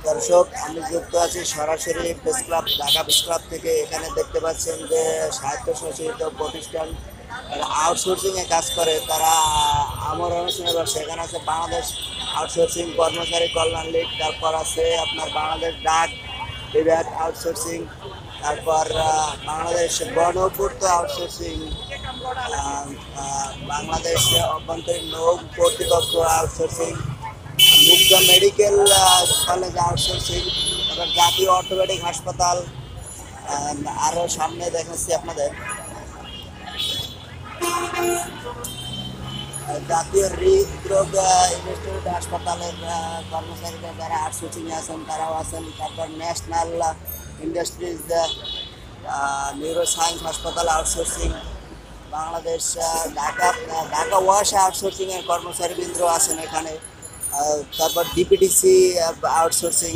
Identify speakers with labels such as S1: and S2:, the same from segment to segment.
S1: দর্শক, আমি যুক্ত আছি সরাসরি press club, Dhaka press club থেকে। এখানে দেখতে পাচ্ছেন যে স্বায়ত্তশাসিত প্রতিষ্ঠান আউটসোর্সিং এ কাজ করে, তারা আমার অনুষ্ঠানে বসে। এখানে আছে বাংলাদেশ আউটসোর্সিং কর্মচারী কল্যাণ লীগ, তারপর আছে আপনার বাংলাদেশ ডাক বিভাগ আউটসোর্সিং, তারপর বাংলাদেশ গণপূর্ত আউটসোর্সিং, বাংলাদেশ অভ্যন্তরীণ নৌ কর্তৃপক্ষ outsourcing, Mugdha medical college outsourcing, তারপর জাতীয় অর্থোপেডিক হাসপাতাল। আরও সামনে দেখাচ্ছি আপনাদের জাতীয় হৃদরোগ ইনস্টিটিউট হাসপাতালের কর্মচারীরা যারা আউটসোর্সিং আছেন তারাও আছেন। তারপর ন্যাশনাল ইন্ডাস্ট্রিজ নিউরো সায়েন্স হাসপাতাল outsourcing, Bangladesh Dhaka Dhaka wash outsourcing এর কর্মচারীবৃন্দ আছেন এখানে। তারপর DPDC outsourcing,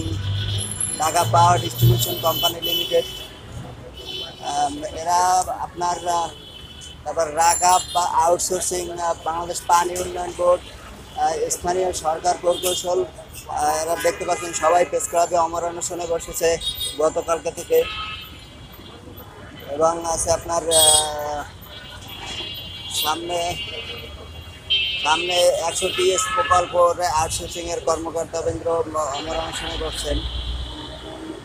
S1: Dhaka power distribution company limited, এরা আপনার তারপর রাগাব বা আউটসোর্সিং, বাংলাদেশ পানি উন্নয়ন বোর্ড, স্থানীয় সরকার প্রকৌশল। এরা দেখতে পাচ্ছেন সবাই প্রেস ক্লাবে অমর অনুষ্ঠানে বসেছে গতকালকে থেকে। এবং আছে আপনার সামনে সামনে 130 প্রকল্প আউটসোর্সিং এর কর্মকর্তাবৃন্দ অমর অনুষ্ঠানে বসছেন।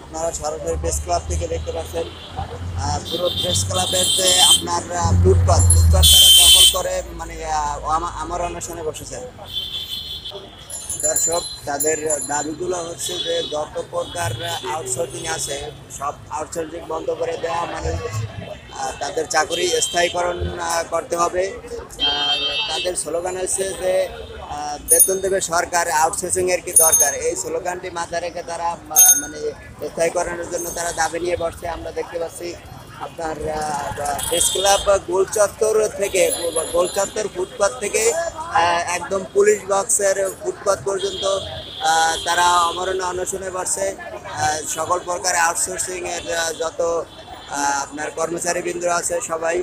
S1: আপনারা সরাসরি প্রেস ক্লাব থেকে দেখতে পাচ্ছেন। পুরো প্রেস ক্লাবের যে আপনার ফুটপাত তারা দখল করে, মানে আমার অনুষ্ঠানে বসেছেন। দর্শক, তাদের দাবিগুলো হচ্ছে যে যত প্রকার আউটসোর্সিং আছে সব আউটসোর্সিং বন্ধ করে দেওয়া, মানে তাদের চাকরি স্থায়ীকরণ করতে হবে। তাদের স্লোগান হচ্ছে যে বেতন দেবে সরকার, আউটসোর্সিং এর কি দরকার। এই স্লোগানটি মাথায় রেখে তারা মানে স্থায়ীকরণের জন্য তারা দাবি নিয়ে বসছে। আমরা দেখতে পাচ্ছি আপনার প্রেস ক্লাব গোলচত্বর থেকে, গোলচত্বর ফুটপাত থেকে একদম পুলিশ বক্সের ফুটপাত পর্যন্ত তারা অমরণ অনশনে বসছে। সকল প্রকার আউটসোর্সিং এর যত আপনার কর্মচারীবৃন্দ আছে সবাই